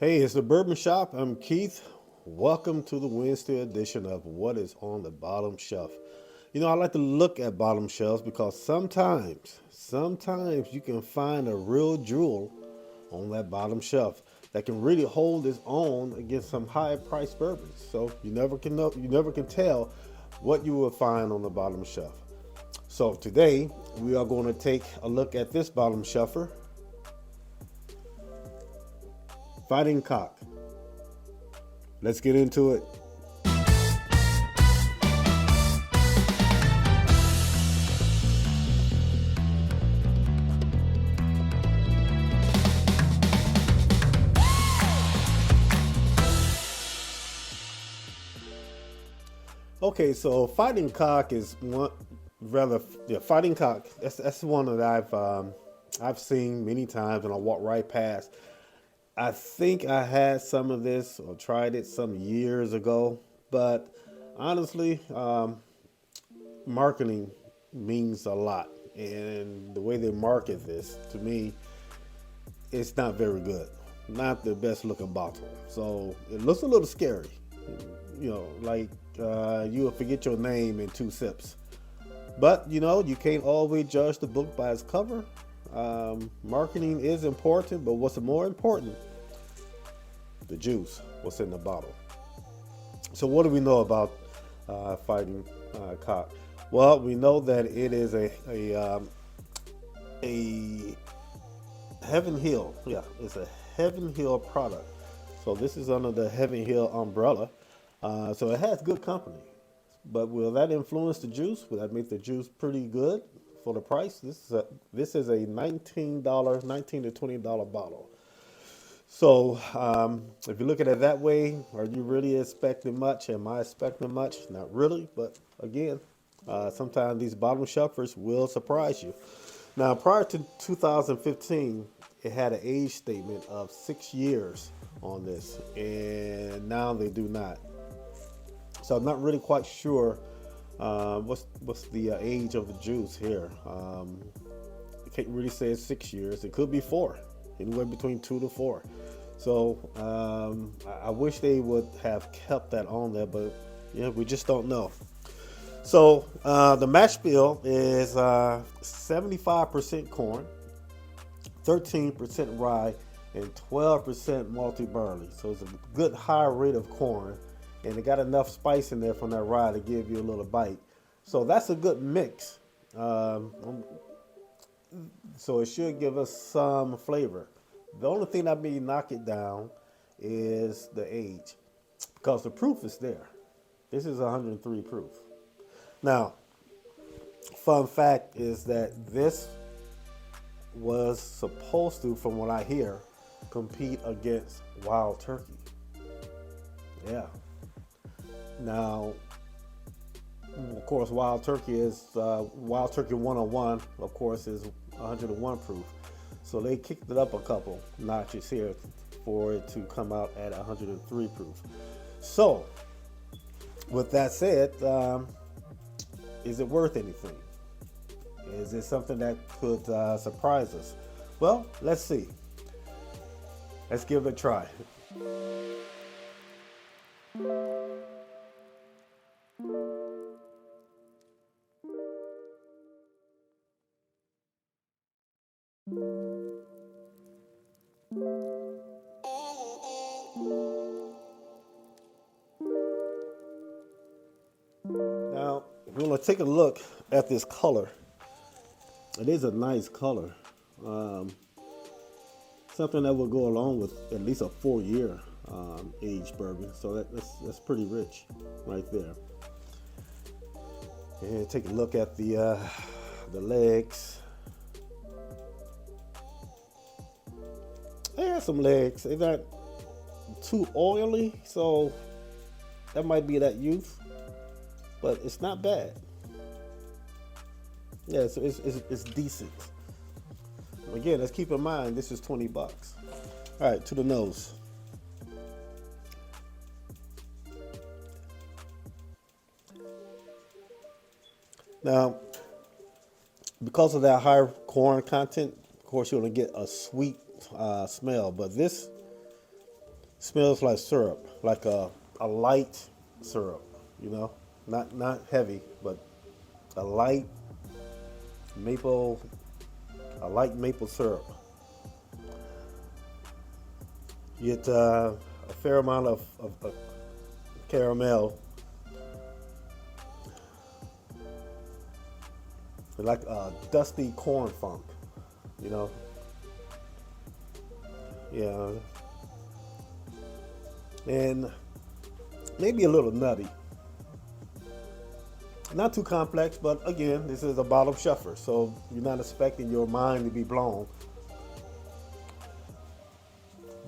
Hey, it's the Bourbon Shop. I'm Keith. Welcome to the Wednesday edition of What is on the Bottom Shelf. I like to look at bottom shelves because sometimes you can find a real jewel on that bottom shelf that can really hold its own against some high priced bourbons. So you never can tell what you will find on the bottom shelf. So today we are going to take a look at this bottom shelfer, Fighting Cock. Let's get into it. Okay, so Fighting Cock is one rather yeah, Fighting Cock. That's one that I've seen many times and I walk right past. I think I had some of this or tried it some years ago, but honestly, marketing means a lot, and the way they market this to me, it's not very good. Not the best looking bottle, so it looks a little scary. Like you will forget your name in 2 sips. But you can't always judge the book by its cover. Marketing is important, but what's more important, the juice, what's in the bottle. So what do we know about Fighting Cock? Well, we know that it is a Heaven Hill. Yeah, it's a Heaven Hill product. So this is under the Heaven Hill umbrella. So it has good company. But will that influence the juice? Will that make the juice pretty good for the price? This is a $19, $19 to $20 bottle. So if you look at it that way, are you really expecting much? Am I expecting much? Not really. But again, sometimes these bottom shelfers will surprise you. Now, prior to 2015, it had an age statement of 6 years on this, and now they do not. So I'm not really quite sure what's the age of the juice here. I can't really say it's 6 years. It could be four, anywhere between 2 to 4. So I wish they would have kept that on there, but yeah, we just don't know. So the mash bill is 75% corn, 13% rye, and 12% malty barley. So it's a good high rate of corn, and it got enough spice in there from that rye to give you a little bite. So that's a good mix. So it should give us some flavor. The only thing that may knock it down is the age, because the proof is there. This is 103 proof. Now, fun fact is that this was supposed to, from what I hear, compete against Wild Turkey. Yeah. Now, of course, Wild Turkey 101. Of course, is 101 proof. So they kicked it up a couple notches here for it to come out at 103 proof. So, with that said, is it worth anything? Is it something that could surprise us? Well, let's see. Let's give it a try. Now, if you want to take a look at this color, it is a nice color. Um, Something that will go along with at least a 4 year aged bourbon. So that's pretty rich right there. And take a look at the legs. They have some legs. They're not too oily, so that might be that youth, but it's not bad. Yeah, so it's decent. Again, let's keep in mind this is $20. All right, to the nose. Now, because of that higher corn content, of course, you're gonna get a sweet smell. But this Smells like syrup, like a light syrup, you know, not heavy, but a light maple, a light maple syrup. You get a fair amount of caramel, like a dusty corn funk, you know. Yeah, and maybe a little nutty. Not too complex, but again, this is a bottle shuffer, so you're not expecting your mind to be blown.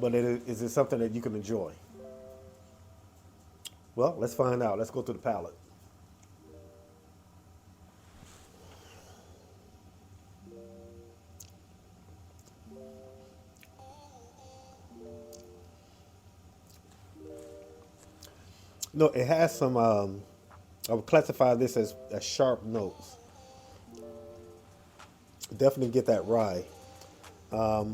But is it something that you can enjoy? Well, let's find out. Let's go to the palate. No, it has some. I would classify this as sharp notes. Definitely get that rye, but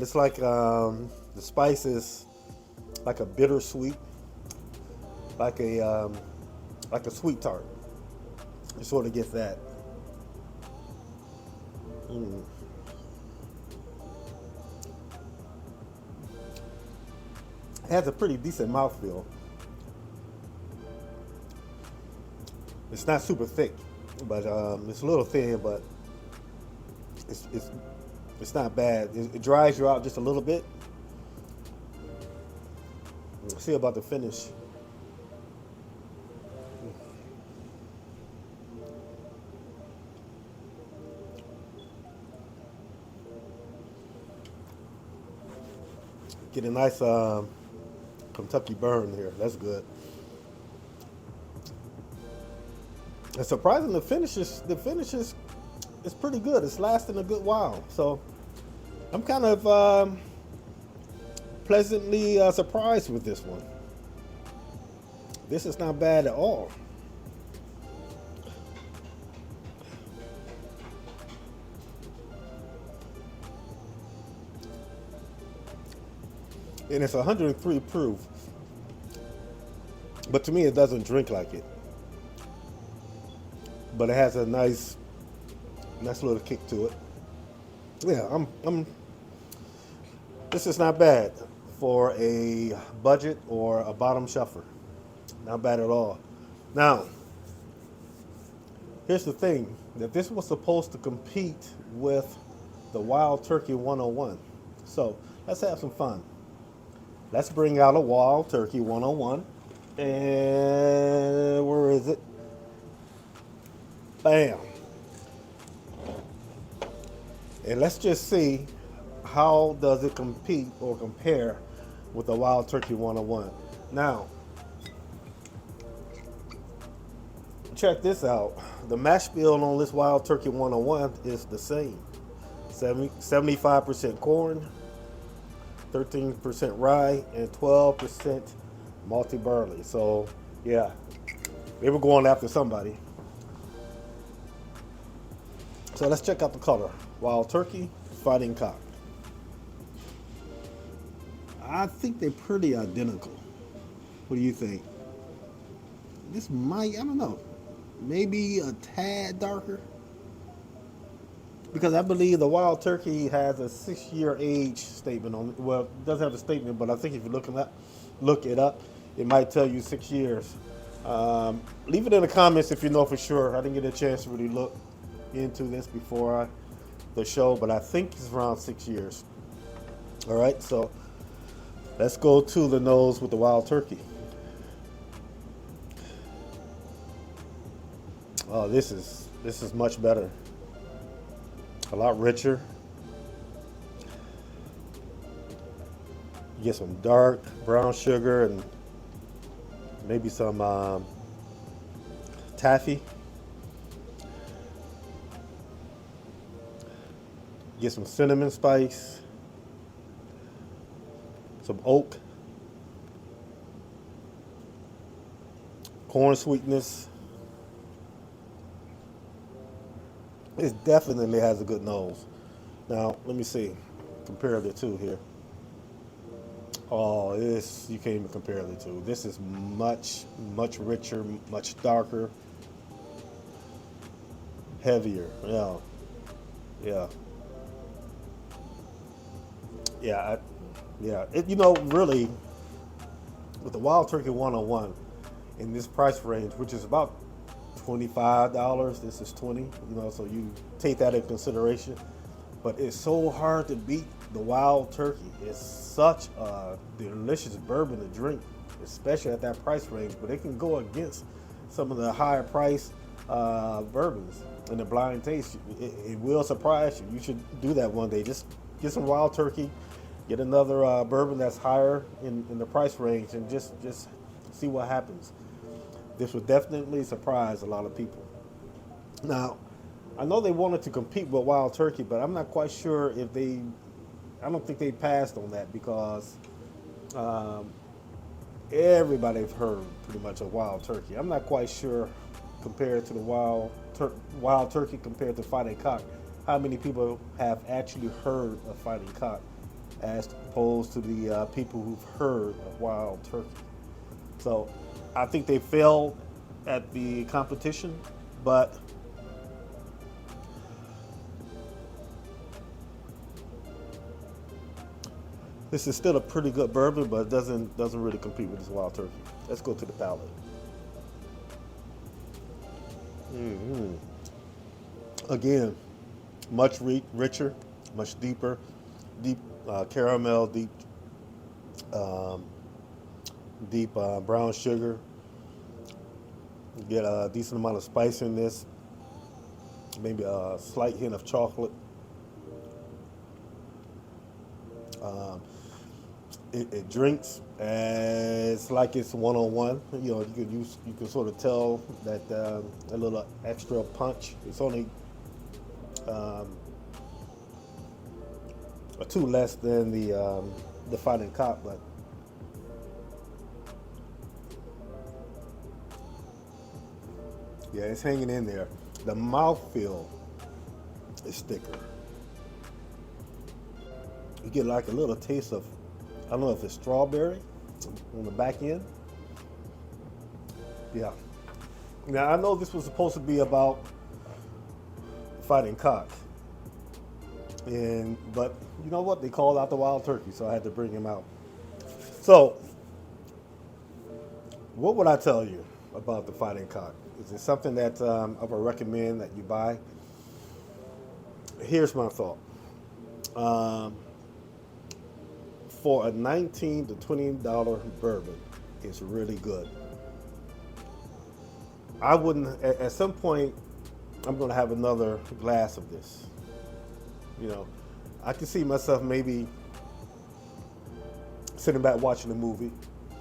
it's like the spice is like a bittersweet, like a sweet tart. You sort of get that. Mm. It has a pretty decent mouthfeel. It's not super thick, but it's a little thin, but it's it's it's not bad. It dries you out just a little bit. Let's see about the finish. Get a nice Kentucky burn here. That's good. And surprising, the finish is pretty good. It's lasting a good while. So I'm kind of pleasantly surprised with this one. This is not bad at all. And it's 103 proof, but to me it doesn't drink like it. But it has a nice little kick to it. Yeah, I'm. This is not bad for a budget or a bottom shelfer. Not bad at all. Now, here's the thing: that this was supposed to compete with the Wild Turkey 101. So let's have some fun. Let's bring out a Wild Turkey 101. And where is it? Bam. And let's just see how does it compete or compare with the Wild Turkey 101. Now, check this out. The mash bill on this Wild Turkey 101 is the same. 75% corn, 13% rye, and 12% malty barley. So, yeah, they were going after somebody. So let's check out the color. Wild Turkey, Fighting Cock. I think they're pretty identical. What do you think? This might, I don't know, maybe a tad darker. Because I believe the Wild Turkey has a 6-year age statement on it. Well, it doesn't have a statement, but I think if you look it up, it might tell you 6 years. Leave it in the comments if you know for sure. I didn't get a chance to really look into this before the show, but I think it's around 6 years. All right, so let's go to the nose with the Wild Turkey. Oh, this is much better. A lot richer. You get some dark brown sugar and maybe some taffy. Get some cinnamon spice, some oak, corn sweetness. It definitely has a good nose. Now, let me see. Compare the two here. Oh, this you can't even compare the two. This is much richer, much darker, heavier. Yeah, yeah, yeah, yeah. Really, with the Wild Turkey 101 in this price range, which is about $25. This is 20. So you take that in consideration. But it's so hard to beat the Wild Turkey. It's such a delicious bourbon to drink, especially at that price range. But it can go against some of the higher price bourbons in the blind taste. It will surprise you. You should do that one day. Just get some Wild Turkey, get another bourbon that's higher in the price range, and just see what happens. This would definitely surprise a lot of people. Now, I know they wanted to compete with Wild Turkey, but I'm not quite sure if they. I don't think they passed on that because um, everybody's heard pretty much of Wild Turkey. I'm not quite sure compared to the Wild Turkey compared to Fighting Cock, how many people have actually heard of Fighting Cock as opposed to the people who've heard of Wild Turkey. So I think they failed at the competition, but this is still a pretty good bourbon, but it doesn't really compete with this Wild Turkey. Let's go to the palate. Hmm. Again, much richer, much deep caramel, um, deep brown sugar. You get a decent amount of spice in this, maybe a slight hint of chocolate. Um, it drinks as like it's 101. You can sort of tell that a little extra punch. It's only um, a two less than the Fighting Cock, but yeah, it's hanging in there. The mouthfeel is thicker. You get like a little taste of, I don't know if it's strawberry on the back end. Yeah. Now I know this was supposed to be about Fighting Cock, but you know what? They called out the Wild Turkey, so I had to bring him out. So, what would I tell you about the Fighting Cock? Is it something that I would recommend that you buy? Here's my thought. Um, for a $19 to $20 bourbon, it's really good. I wouldn't. At some point, I'm going to have another glass of this. You know, I can see myself maybe sitting back watching a movie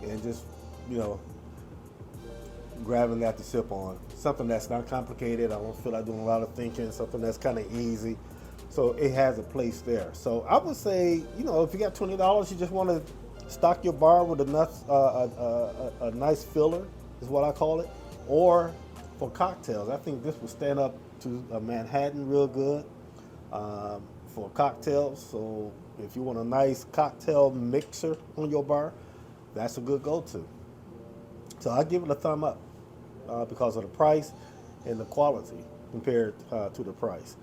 and just, you know, grabbing that to sip on. Something that's not complicated. I don't feel like doing a lot of thinking. Something that's kind of easy. So it has a place there. So I would say, if you got $20, you just want to stock your bar with a nice filler, is what I call it. Or for cocktails, I think this would stand up to a Manhattan real good for cocktails. So if you want a nice cocktail mixer on your bar, that's a good go-to. So I give it a thumb up because of the price and the quality compared to the price.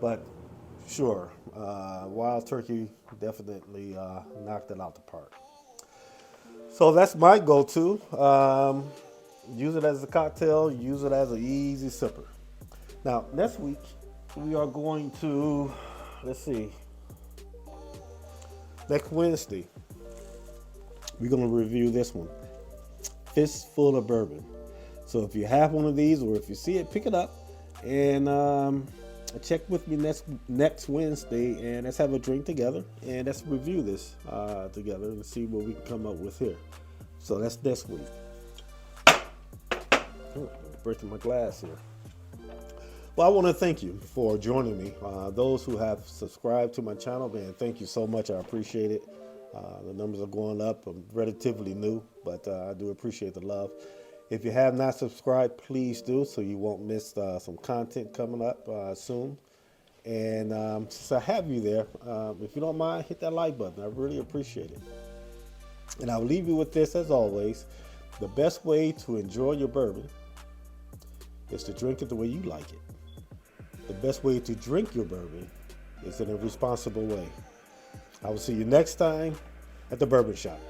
But sure, Wild Turkey definitely knocked it out the park. So that's my go-to. Use it as a cocktail. Use it as an easy sipper. Now next week we are going to, let's see, next Wednesday we're going to review this one, Fistful of Bourbon. So if you have one of these, or if you see it, pick it up and check with me next Wednesday, and let's have a drink together and let's review this together and see what we can come up with here. So that's next week. Breaking my glass here. Well, I want to thank you for joining me. Those who have subscribed to my channel, man, thank you so much. I appreciate it. The numbers are going up. I'm relatively new, but I do appreciate the love. If you have not subscribed, please do so you won't miss some content coming up soon. And since I have you there, if you don't mind, hit that like button. I really appreciate it. And I'll leave you with this as always. The best way to enjoy your bourbon is to drink it the way you like it. The best way to drink your bourbon is in a responsible way. I will see you next time at the Bourbon Shop.